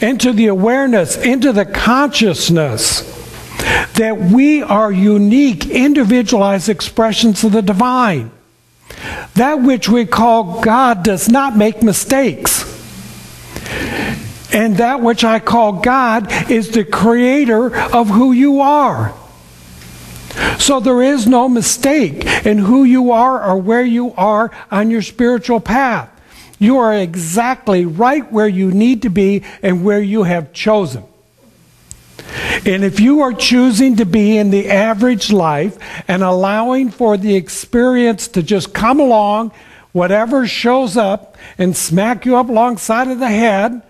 into the awareness, into the consciousness that we are unique, individualized expressions of the divine. That which we call God does not make mistakes. And that which I call God is the creator of who you are. So there is no mistake in who you are or where you are on your spiritual path. You are exactly right where you need to be and where you have chosen. And if you are choosing to be in the average life and allowing for the experience to just come along, whatever shows up and smack you up alongside of the head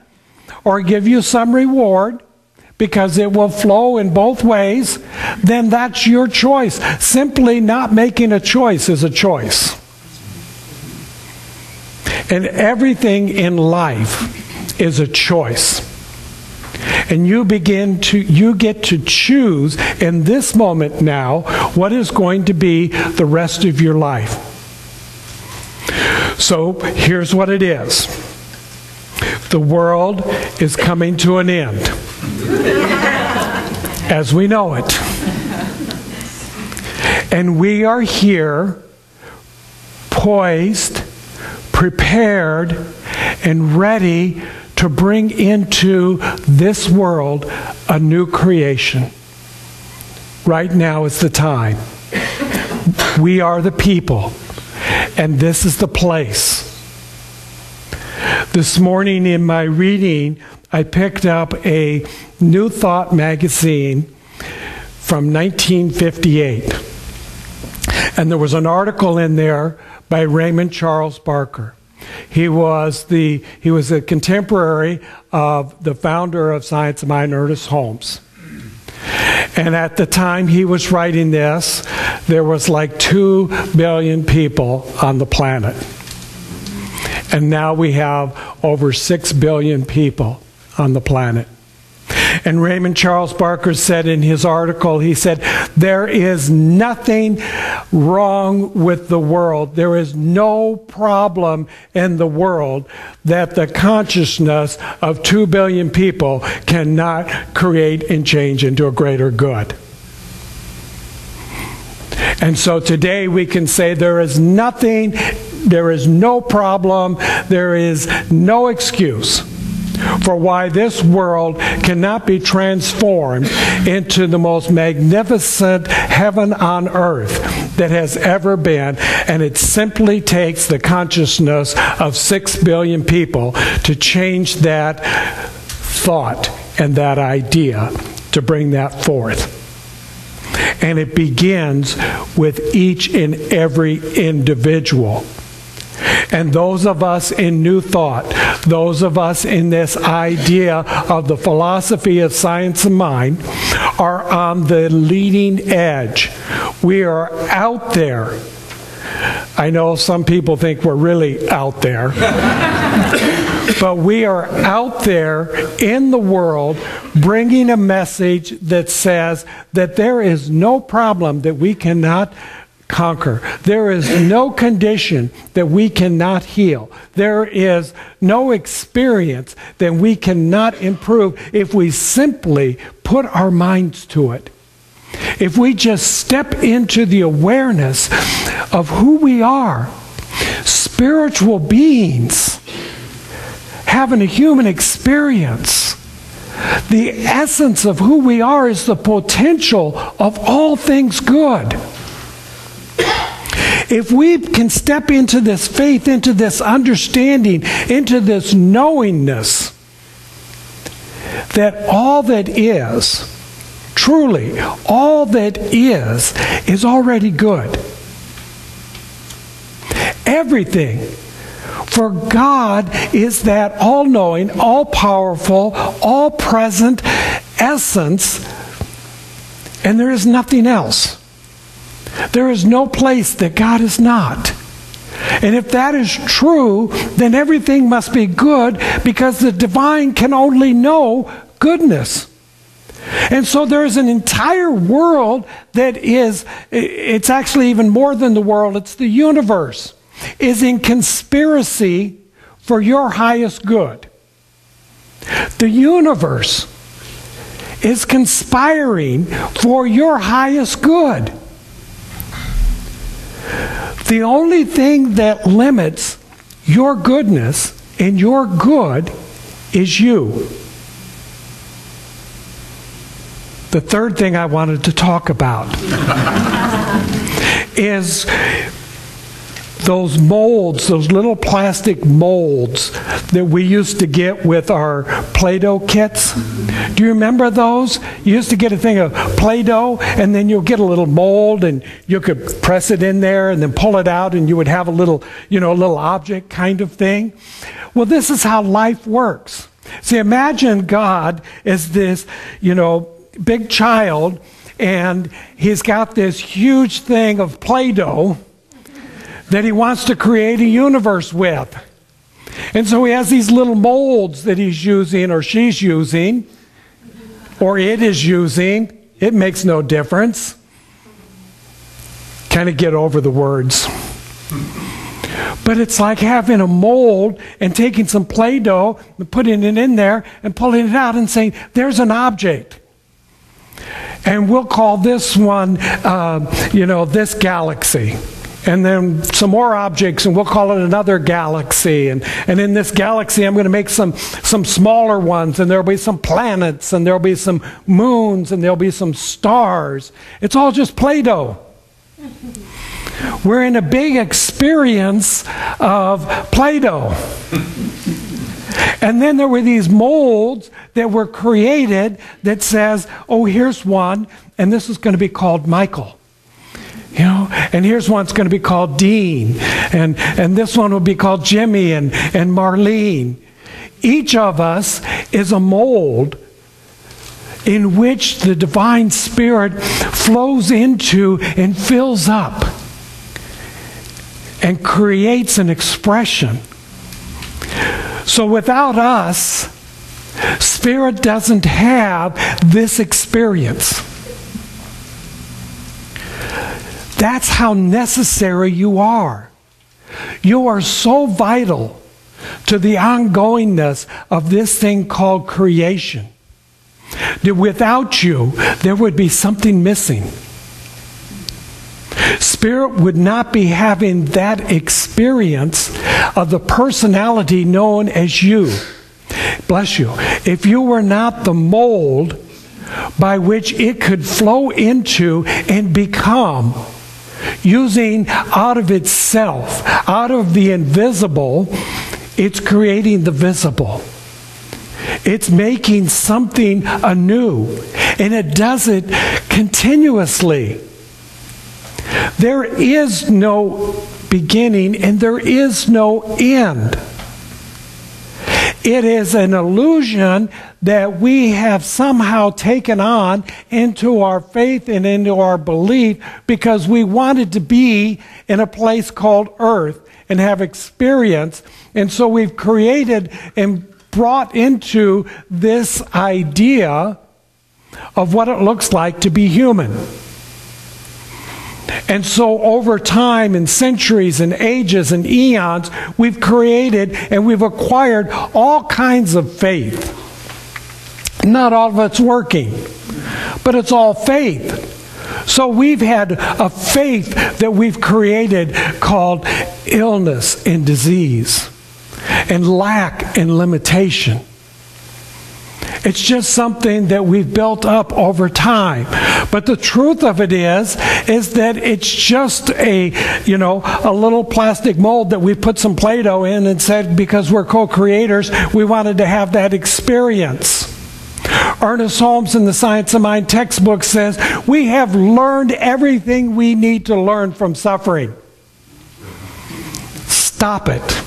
or give you some reward, because it will flow in both ways, then that's your choice. Simply not making a choice is a choice. And everything in life is a choice. And you get to choose in this moment now what is going to be the rest of your life. So here's what it is. The world is coming to an end, as we know it. And we are here, poised, prepared, and ready to bring into this world a new creation. Right now is the time. We are the people, and this is the place. This morning in my reading, I picked up a New Thought magazine from 1958. And there was an article in there by Raymond Charles Barker. He was a contemporary of the founder of Science of Mind, Ernest Holmes. And at the time he was writing this, there was like 2 billion people on the planet. And now we have over 6 billion people on the planet. And Raymond Charles Barker said in his article, he said, there is nothing wrong with the world. There is no problem in the world that the consciousness of 2 billion people cannot create and change into a greater good. And so today we can say there is nothing, there is no problem, there is no excuse for why this world cannot be transformed into the most magnificent heaven on earth that has ever been. And it simply takes the consciousness of 6 billion people to change that thought and that idea, to bring that forth. And it begins with each and every individual. And those of us in New Thought, those of us in this idea of the philosophy of science and mind, are on the leading edge. We are out there. I know some people think we're really out there. But we are out there in the world bringing a message that says that there is no problem that we cannot conquer. There is no condition that we cannot heal. There is no experience that we cannot improve if we simply put our minds to it. If we just step into the awareness of who we are, spiritual beings having a human experience. The essence of who we are is the potential of all things good. If we can step into this faith, into this understanding, into this knowingness that all that is, truly, all that is already good. Everything. For God is that all-knowing, all-powerful, all-present essence, and there is nothing else. There is no place that God is not. And if that is true, then everything must be good, because the divine can only know goodness. And so there is an entire world that is, it's actually even more than the world, it's the universe, is in conspiracy for your highest good. The universe is conspiring for your highest good. The only thing that limits your goodness and your good is you. The third thing I wanted to talk about is those molds, those little plastic molds that we used to get with our Play-Doh kits. Do you remember those? You used to get a thing of Play-Doh, and then you'll get a little mold, and you could press it in there and then pull it out, and you would have a little, a little object kind of thing. Well, this is how life works. See, imagine God as this, big child, and he's got this huge thing of Play-Doh that he wants to create a universe with. And so he has these little molds that he's using, or she's using, or it is using. It makes no difference. Kind of get over the words. But it's like having a mold and taking some Play-Doh and putting it in there and pulling it out and saying, there's an object. And we'll call this one, this galaxy. And then some more objects, and we'll call it another galaxy. And in this galaxy, I'm going to make some smaller ones, and there'll be some planets, and there'll be some moons, and there'll be some stars. It's all just Play-Doh. We're in a big experience of Play-Doh. And then there were these molds that were created that says, oh, here's one, and this is going to be called Michael. And here's one that's going to be called Dean, and this one will be called Jimmy and Marlene. Each of us is a mold in which the divine spirit flows into and fills up and creates an expression. So without us, spirit doesn't have this experience. That's how necessary you are. You are so vital to the ongoingness of this thing called creation, that without you, there would be something missing. Spirit would not be having that experience of the personality known as you. Bless you. If you were not the mold by which it could flow into and become, using out of itself, out of the invisible, it's creating the visible. It's making something anew, and it does it continuously. There is no beginning and there is no end. It is an illusion that we have somehow taken on into our faith and into our belief because we wanted to be in a place called earth and have experience. And so we've created and brought into this idea of what it looks like to be human. And so over time and centuries and ages and eons, we've created and we've acquired all kinds of faith. Not all of it's working, but it's all faith. So we've had a faith that we've created called illness and disease and lack and limitation. It's just something that we've built up over time. But the truth of it is that it's just a little plastic mold that we put some Play-Doh in and said because we're co-creators, we wanted to have that experience. Ernest Holmes in the Science of Mind textbook says, we have learned everything we need to learn from suffering. Stop it.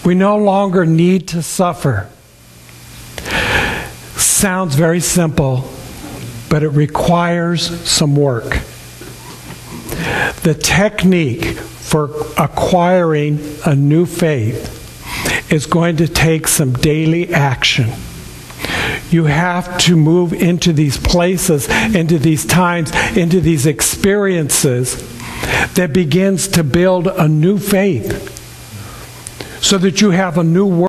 We no longer need to suffer. Sounds very simple, but it requires some work. The technique for acquiring a new faith is going to take some daily action. You have to move into these places, into these times, into these experiences that begins to build a new faith, so that you have a new world.